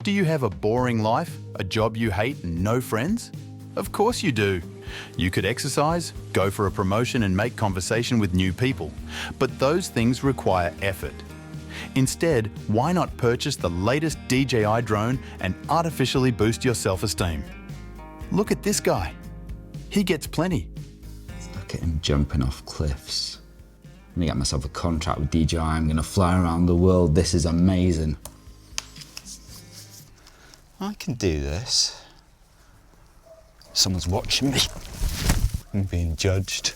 Do you have a boring life, a job you hate and no friends? Of course you do. You could exercise, go for a promotion and make conversation with new people, but those things require effort. Instead, why not purchase the latest DJI drone and artificially boost your self-esteem? Look at this guy. He gets plenty. Look at him jumping off cliffs. I'm gonna get myself a contract with DJI. I'm gonna fly around the world. This is amazing. I can do this. Someone's watching me. I'm being judged.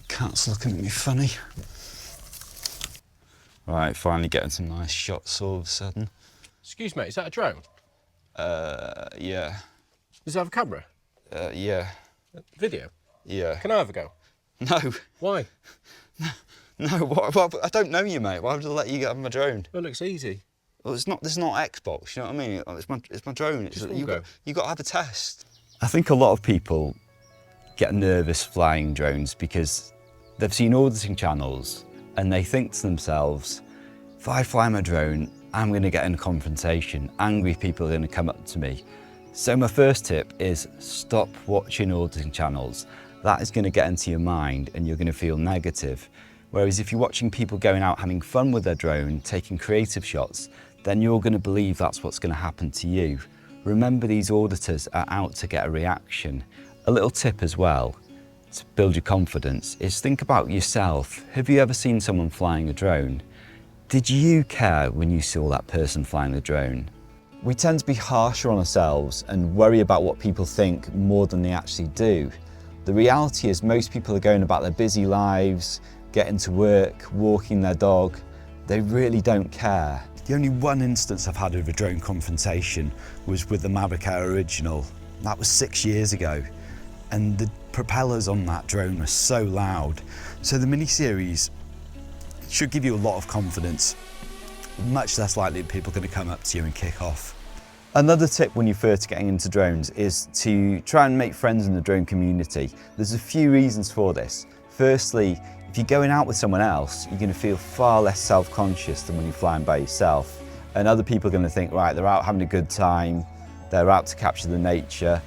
Cat's looking at me funny. Right, finally getting some nice shots all of a sudden. Excuse me, is that a drone? Yeah. Does it have a camera? Yeah. Video? Yeah. Can I have a go? No. Why? No, what, I don't know you, mate. Why would I let you get on my drone? Well, it looks easy. Well, this is not Xbox, you know what I mean? It's my drone. You got to have a test. I think a lot of people get nervous flying drones because they've seen auditing channels and they think to themselves, if I fly my drone, I'm going to get in a confrontation. Angry people are going to come up to me. So my first tip is stop watching auditing channels. That is going to get into your mind and you're going to feel negative. Whereas if you're watching people going out having fun with their drone, taking creative shots, then you're going to believe that's what's going to happen to you. Remember, these auditors are out to get a reaction. A little tip as well to build your confidence is think about yourself. Have you ever seen someone flying a drone? Did you care when you saw that person flying the drone? We tend to be harsher on ourselves and worry about what people think more than they actually do. The reality is most people are going about their busy lives, getting to work, walking their dog. They really don't care. The only one instance I've had of a drone confrontation was with the Madeira original. That was 6 years ago. And the propellers on that drone were so loud. So the mini-series should give you a lot of confidence. Much less likely that people are going to come up to you and kick off. Another tip when you're first getting into drones is to try and make friends in the drone community. There's a few reasons for this. Firstly, if you're going out with someone else, you're going to feel far less self-conscious than when you're flying by yourself. And other people are going to think, right, they're out having a good time, they're out to capture the nature.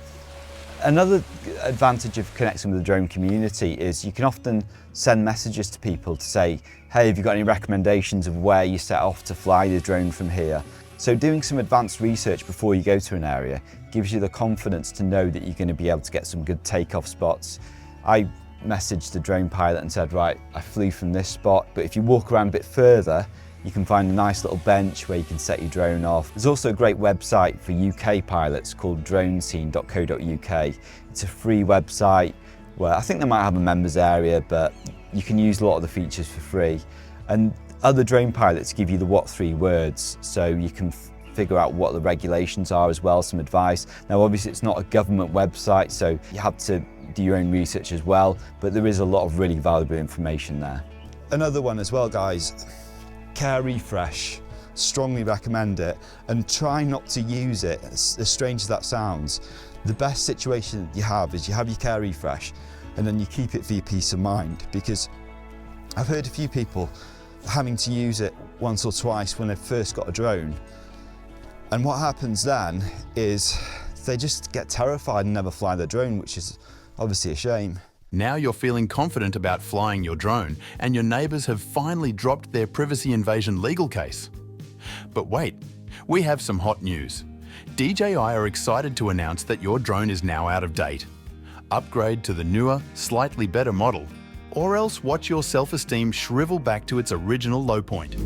Another advantage of connecting with the drone community is you can often send messages to people to say, hey, have you got any recommendations of where you set off to fly the drone from here? So doing some advanced research before you go to an area gives you the confidence to know that you're going to be able to get some good takeoff spots. I messaged the drone pilot and said, right, I flew from this spot, but if you walk around a bit further, you can find a nice little bench where you can set your drone off. There's also a great website for UK pilots called dronescene.co.uk. It's a free website where I think they might have a members area, but you can use a lot of the features for free. And other drone pilots give you the what 3 words, so you can figure out what the regulations are as well, some advice. Now obviously it's not a government website, so you have to do your own research as well, but there is a lot of really valuable information there. Another one as well, guys, care refresh. Strongly recommend it, and try not to use it, as strange as that sounds. The best situation you have is you have your care refresh and then you keep it for your peace of mind, because I've heard a few people having to use it once or twice when they've first got a drone. And what happens then is they just get terrified and never fly their drone, which is obviously a shame. Now you're feeling confident about flying your drone and your neighbours have finally dropped their privacy invasion legal case. But wait, we have some hot news. DJI are excited to announce that your drone is now out of date. Upgrade to the newer, slightly better model, or else watch your self-esteem shrivel back to its original low point.